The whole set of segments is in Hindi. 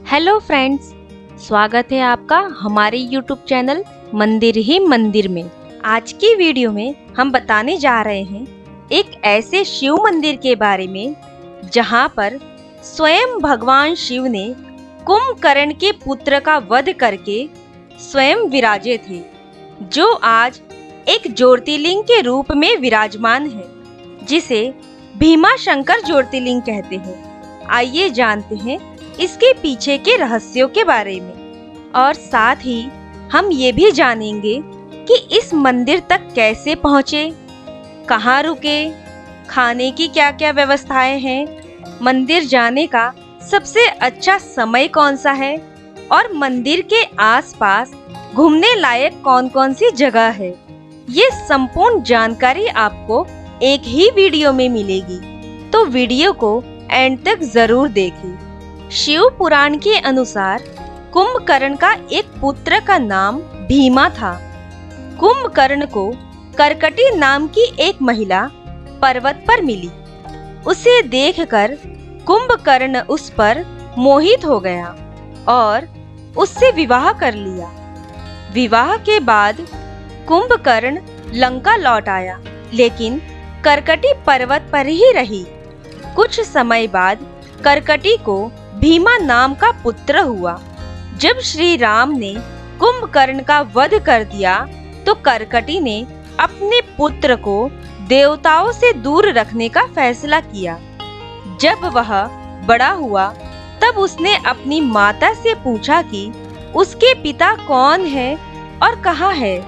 हेलो फ्रेंड्स, स्वागत है आपका हमारे YouTube चैनल मंदिर ही मंदिर में। आज की वीडियो में हम बताने जा रहे हैं एक ऐसे शिव मंदिर के बारे में जहां पर स्वयं भगवान शिव ने कुंभकर्ण के पुत्र का वध करके स्वयं विराजे थे, जो आज एक ज्योतिर्लिंग के रूप में विराजमान है, जिसे भीमाशंकर ज्योतिर्लिंग कहते हैं। आइए जानते हैं इसके पीछे के रहस्यों के बारे में, और साथ ही हम ये भी जानेंगे कि इस मंदिर तक कैसे पहुँचे, कहाँ रुके, खाने की क्या क्या व्यवस्थाएं हैं, मंदिर जाने का सबसे अच्छा समय कौन सा है, और मंदिर के आसपास घूमने लायक कौन कौन सी जगह है। ये संपूर्ण जानकारी आपको एक ही वीडियो में मिलेगी, तो वीडियो को एंड तक जरूर देखें। शिव पुराण के अनुसार कुंभकर्ण का एक पुत्र का नाम भीमा था। कुंभकर्ण को करकटी नाम की एक महिला पर्वत पर मिली। उसे देखकर कुंभकर्ण उस पर मोहित हो गया और उससे विवाह कर लिया। विवाह के बाद कुंभकर्ण लंका लौट आया, लेकिन करकटी पर्वत पर ही रही। कुछ समय बाद करकटी को भीमा नाम का पुत्र हुआ। जब श्री राम ने कुंभकर्ण का वध कर दिया, तो करकटी ने अपने पुत्र को देवताओं से दूर रखने का फैसला किया। जब वह बड़ा हुआ, तब उसने अपनी माता से पूछा कि उसके पिता कौन है और कहाँ है।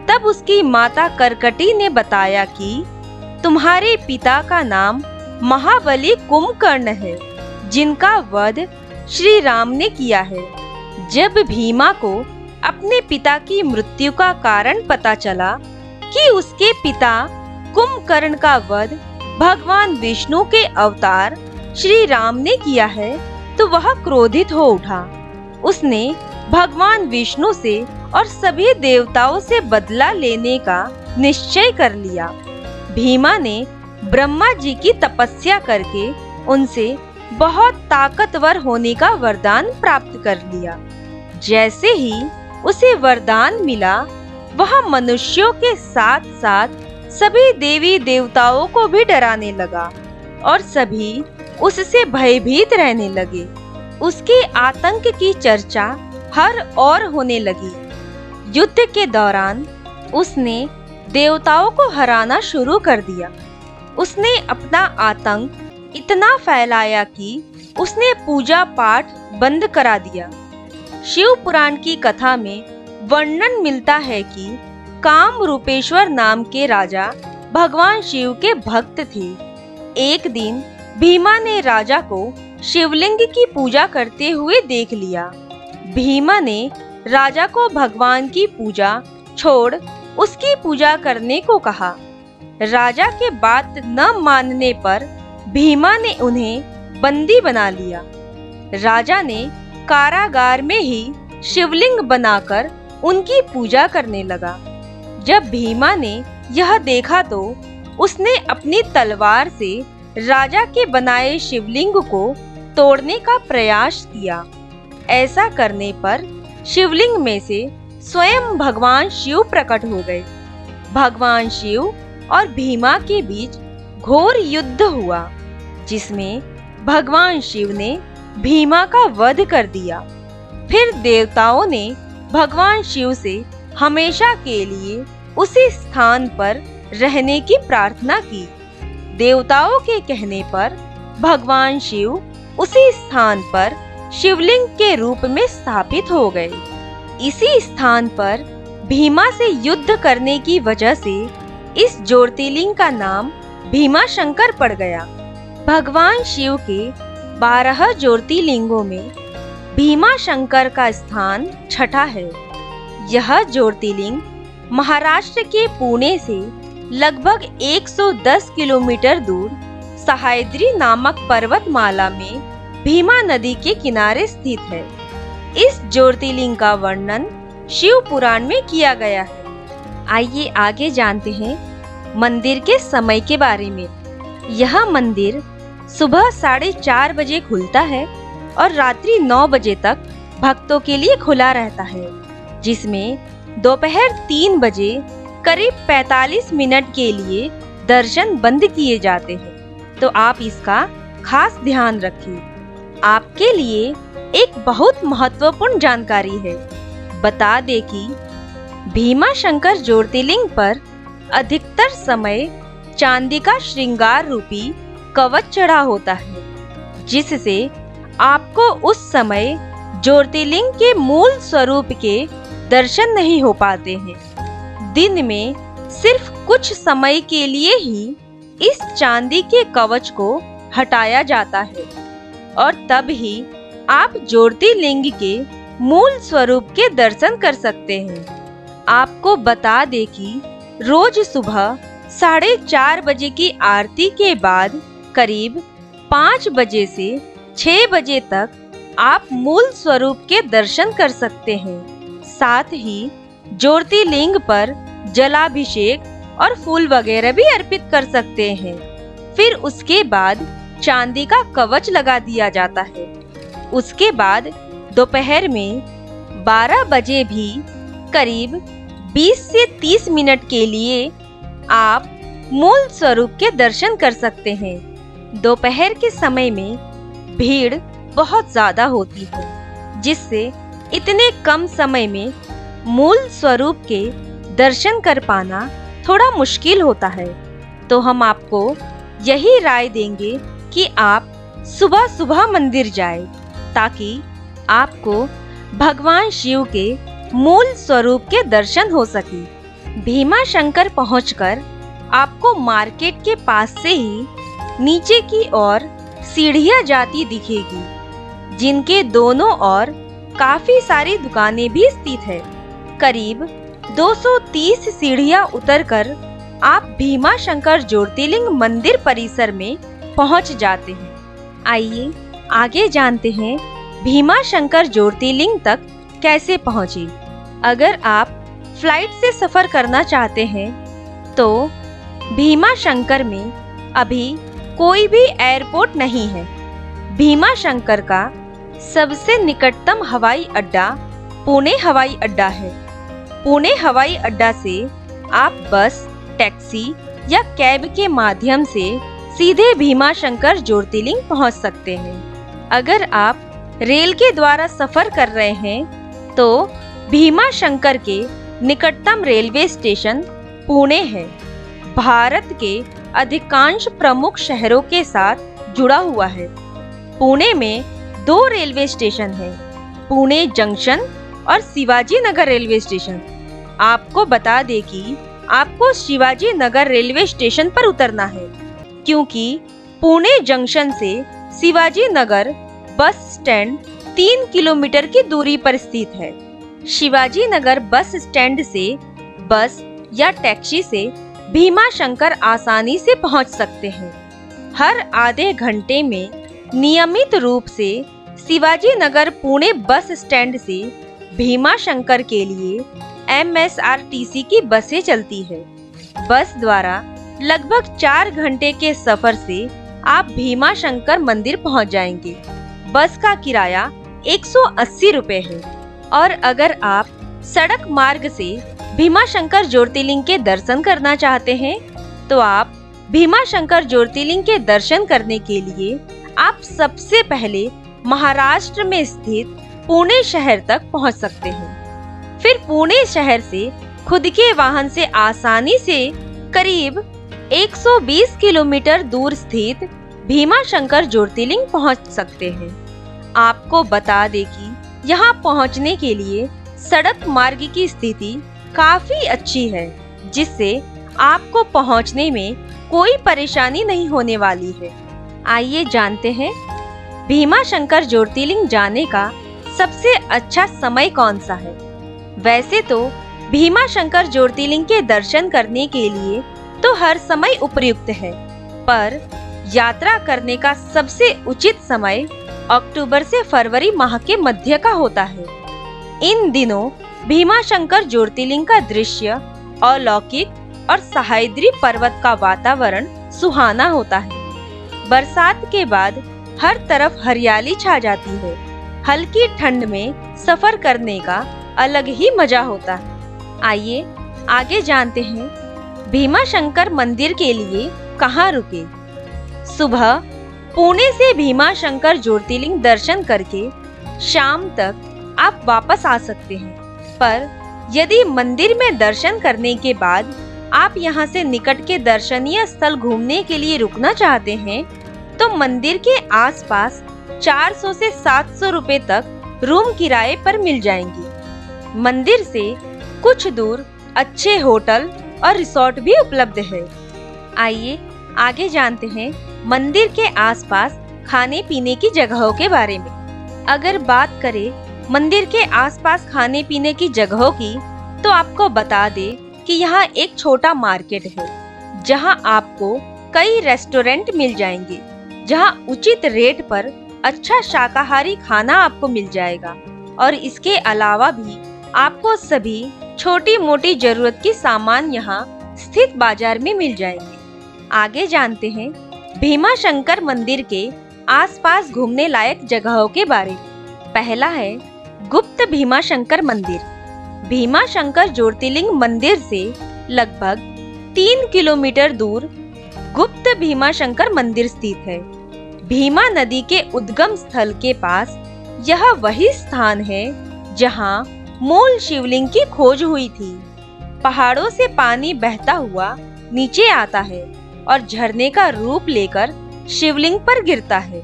तब उसकी माता करकटी ने बताया कि तुम्हारे पिता का नाम महाबली कुंभकर्ण है, जिनका वध श्री राम ने किया है। जब भीमा को अपने पिता की मृत्यु का कारण पता चला कि उसके पिता कुंभकर्ण का वध भगवान विष्णु के अवतार श्री राम ने किया है, तो वह क्रोधित हो उठा। उसने भगवान विष्णु से और सभी देवताओं से बदला लेने का निश्चय कर लिया। भीमा ने ब्रह्मा जी की तपस्या करके उनसे बहुत ताकतवर होने का वरदान प्राप्त कर लिया। जैसे ही उसे वरदान मिला, वह मनुष्यों के साथ साथ सभी देवी देवताओं को भी डराने लगा और सभी उससे भयभीत रहने लगे। उसके आतंक की चर्चा हर ओर होने लगी। युद्ध के दौरान उसने देवताओं को हराना शुरू कर दिया। उसने अपना आतंक इतना फैलाया कि उसने पूजा पाठ बंद करा दिया। शिव पुराण की कथा में वर्णन मिलता है कि कामरूपेश्वर नाम के राजा भगवान शिव के भक्त थे। एक दिन भीमा ने राजा को शिवलिंग की पूजा करते हुए देख लिया। भीमा ने राजा को भगवान की पूजा छोड़ उसकी पूजा करने को कहा। राजा के बात न मानने पर भीमा ने उन्हें बंदी बना लिया। राजा ने कारागार में ही शिवलिंग बनाकर उनकी पूजा करने लगा। जब भीमा ने यह देखा, तो उसने अपनी तलवार से राजा के बनाए शिवलिंग को तोड़ने का प्रयास किया। ऐसा करने पर शिवलिंग में से स्वयं भगवान शिव प्रकट हो गए। भगवान शिव और भीमा के बीच घोर युद्ध हुआ, जिसमें भगवान शिव ने भीमा का वध कर दिया। फिर देवताओं ने भगवान शिव से हमेशा के लिए उसी स्थान पर रहने की प्रार्थना की। देवताओं के कहने पर भगवान शिव उसी स्थान पर शिवलिंग के रूप में स्थापित हो गए। इसी स्थान पर भीमा से युद्ध करने की वजह से इस ज्योतिर्लिंग का नाम भीमाशंकर पड़ गया। भगवान शिव के 12 ज्योतिर्लिंगों में भीमाशंकर का स्थान छठा है। यह ज्योतिर्लिंग महाराष्ट्र के पुणे से लगभग 110 किलोमीटर दूर सह्याद्री नामक पर्वतमाला में भीमा नदी के किनारे स्थित है। इस ज्योतिर्लिंग का वर्णन शिव पुराण में किया गया है। आइए आगे जानते हैं मंदिर के समय के बारे में। यह मंदिर सुबह 4:30 बजे खुलता है और रात्रि 9 बजे तक भक्तों के लिए खुला रहता है, जिसमें दोपहर 3 बजे करीब 45 मिनट के लिए दर्शन बंद किए जाते हैं। तो आप इसका खास ध्यान रखिए। आपके लिए एक बहुत महत्वपूर्ण जानकारी है। बता दे कि भीमाशंकर ज्योतिर्लिंग पर अधिकतर समय चांदी का श्रृंगार रूपी कवच चढ़ा होता है, जिससे आपको उस समय ज्योतिर्लिंग के मूल स्वरूप के दर्शन नहीं हो पाते हैं। दिन में सिर्फ कुछ समय के लिए ही इस चांदी के कवच को हटाया जाता है और तब ही आप ज्योतिर्लिंग के मूल स्वरूप के दर्शन कर सकते हैं। आपको बता दें कि रोज सुबह 4:30 बजे की आरती के बाद करीब 5 बजे से 6 बजे तक आप मूल स्वरूप के दर्शन कर सकते हैं। साथ ही ज्योतिर्लिंग पर जलाभिषेक और फूल वगैरह भी अर्पित कर सकते हैं। फिर उसके बाद चांदी का कवच लगा दिया जाता है। उसके बाद दोपहर में 12 बजे भी करीब 20 से 30 मिनट के लिए आप मूल स्वरूप के दर्शन कर सकते हैं। दोपहर के समय में भीड़ बहुत ज्यादा होती है, जिससे इतने कम समय में मूल स्वरूप के दर्शन कर पाना थोड़ा मुश्किल होता है। तो हम आपको यही राय देंगे कि आप सुबह सुबह मंदिर जाएं, ताकि आपको भगवान शिव के मूल स्वरूप के दर्शन हो सके। भीमाशंकर पहुंचकर आपको मार्केट के पास से ही नीचे की ओर सीढ़ियां जाती दिखेगी, जिनके दोनों ओर काफी सारी दुकानें भी स्थित है। करीब 230 सीढ़ियां उतरकर आप भीमाशंकर ज्योतिर्लिंग मंदिर परिसर में पहुंच जाते हैं। आइए आगे जानते हैं भीमाशंकर ज्योतिर्लिंग तक कैसे पहुंचे। अगर आप फ्लाइट से सफर करना चाहते हैं तो भीमाशंकर में अभी कोई भी एयरपोर्ट नहीं है। भीमाशंकर का सबसे निकटतम हवाई अड्डा पुणे हवाई अड्डा है। पुणे हवाई अड्डा से आप बस, टैक्सी या कैब के माध्यम से सीधे भीमाशंकर ज्योतिर्लिंग पहुंच सकते हैं। अगर आप रेल के द्वारा सफर कर रहे हैं तो भीमाशंकर के निकटतम रेलवे स्टेशन पुणे है। भारत के अधिकांश प्रमुख शहरों के साथ जुड़ा हुआ है। पुणे में 2 रेलवे स्टेशन हैं, पुणे जंक्शन और शिवाजी नगर रेलवे स्टेशन। आपको बता दें कि आपको शिवाजी नगर रेलवे स्टेशन पर उतरना है, क्योंकि पुणे जंक्शन से Shivaji Nagar bus stand 3 kilometre की दूरी पर स्थित है। शिवाजी नगर बस स्टैंड से बस या टैक्सी से भीमाशंकर आसानी से पहुंच सकते हैं। हर आधे घंटे में नियमित रूप से शिवाजी नगर पुणे बस स्टैंड से भीमाशंकर के लिए MSRTC की बसें चलती है। बस द्वारा लगभग 4 घंटे के सफर से आप भीमाशंकर मंदिर पहुंच जाएंगे। बस का किराया 180 रुपए है। और अगर आप सड़क मार्ग से भीमाशंकर ज्योतिर्लिंग के दर्शन करना चाहते हैं तो आप भीमाशंकर ज्योतिर्लिंग के दर्शन करने के लिए आप सबसे पहले महाराष्ट्र में स्थित पुणे शहर तक पहुंच सकते हैं। फिर पुणे शहर से खुद के वाहन से आसानी से करीब 120 किलोमीटर दूर स्थित भीमाशंकर ज्योतिर्लिंग पहुंच सकते हैं। आपको बता दें कि यहां पहुंचने के लिए सड़क मार्ग की स्थिति काफी अच्छी है, जिससे आपको पहुंचने में कोई परेशानी नहीं होने वाली है। आइए जानते हैं भीमाशंकर ज्योतिर्लिंग जाने का सबसे अच्छा समय कौन सा है। वैसे तो भीमाशंकर ज्योतिर्लिंग के दर्शन करने के लिए तो हर समय उपयुक्त है, पर यात्रा करने का सबसे उचित समय अक्टूबर से फरवरी माह के मध्य का होता है। इन दिनों भीमाशंकर ज्योतिर्लिंग का दृश्य अलौकिक और सह्याद्री पर्वत का वातावरण सुहाना होता है। बरसात के बाद हर तरफ हरियाली छा जाती है। हल्की ठंड में सफर करने का अलग ही मजा होता है। आइए आगे जानते हैं भीमाशंकर मंदिर के लिए कहाँ रुके। सुबह पुणे से भीमाशंकर ज्योतिर्लिंग दर्शन करके शाम तक आप वापस आ सकते हैं। पर यदि मंदिर में दर्शन करने के बाद आप यहाँ से निकट के दर्शनीय स्थल घूमने के लिए रुकना चाहते हैं तो मंदिर के आसपास 400 से 700 रुपए तक रूम किराए पर मिल जाएंगी। मंदिर से कुछ दूर अच्छे होटल और रिसोर्ट भी उपलब्ध है। आइए आगे जानते हैं मंदिर के आसपास खाने पीने की जगहों के बारे में। अगर बात करें मंदिर के आसपास खाने पीने की जगहों की तो आपको बता दे कि यहाँ एक छोटा मार्केट है जहाँ आपको कई रेस्टोरेंट मिल जाएंगे, जहाँ उचित रेट पर अच्छा शाकाहारी खाना आपको मिल जाएगा और इसके अलावा भी आपको सभी छोटी मोटी जरूरत की सामान यहाँ स्थित बाजार में मिल जाएंगे। आगे जानते हैं भीमाशंकर मंदिर के आसपास घूमने लायक जगहों के बारे में। पहला है गुप्त भीमाशंकर मंदिर। भीमाशंकर ज्योतिर्लिंग मंदिर से लगभग 3 किलोमीटर दूर गुप्त भीमाशंकर मंदिर स्थित है। भीमा नदी के उद्गम स्थल के पास यह वही स्थान है जहां मूल शिवलिंग की खोज हुई थी। पहाड़ों से पानी बहता हुआ नीचे आता है और झरने का रूप लेकर शिवलिंग पर गिरता है।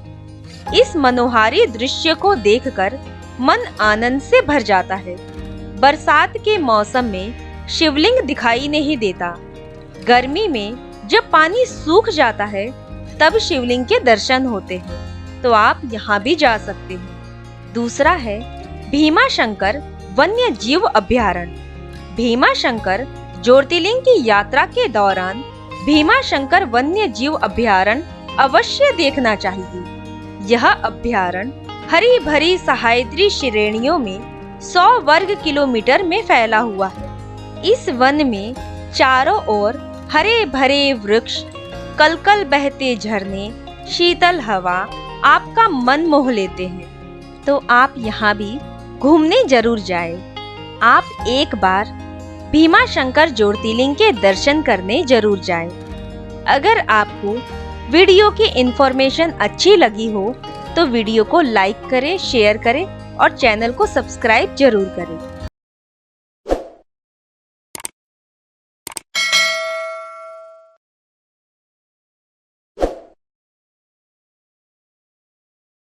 इस मनोहारी दृश्य को देखकर मन आनंद से भर जाता है। बरसात के मौसम में शिवलिंग दिखाई नहीं देता। गर्मी में जब पानी सूख जाता है तब शिवलिंग के दर्शन होते हैं, तो आप यहाँ भी जा सकते हैं। दूसरा है भीमाशंकर वन्य जीव अभयारण्य। भीमाशंकर ज्योतिर्लिंग की यात्रा के दौरान भीमाशंकर वन्य जीव अभयारण्य अवश्य देखना चाहिए। यह अभयारण्य हरी भरी सह्याद्री श्रेणियों में 100 वर्ग किलोमीटर में फैला हुआ है। इस वन में चारों ओर हरे भरे वृक्ष, कलकल बहते झरने, शीतल हवा आपका मन मोह लेते हैं, तो आप यहाँ भी घूमने जरूर जाएं। आप एक बार भीमाशंकर ज्योतिर्लिंग के दर्शन करने जरूर जाएं। अगर आपको वीडियो की इंफॉर्मेशन अच्छी लगी हो तो वीडियो को लाइक करें, शेयर करें और चैनल को सब्सक्राइब जरूर करें।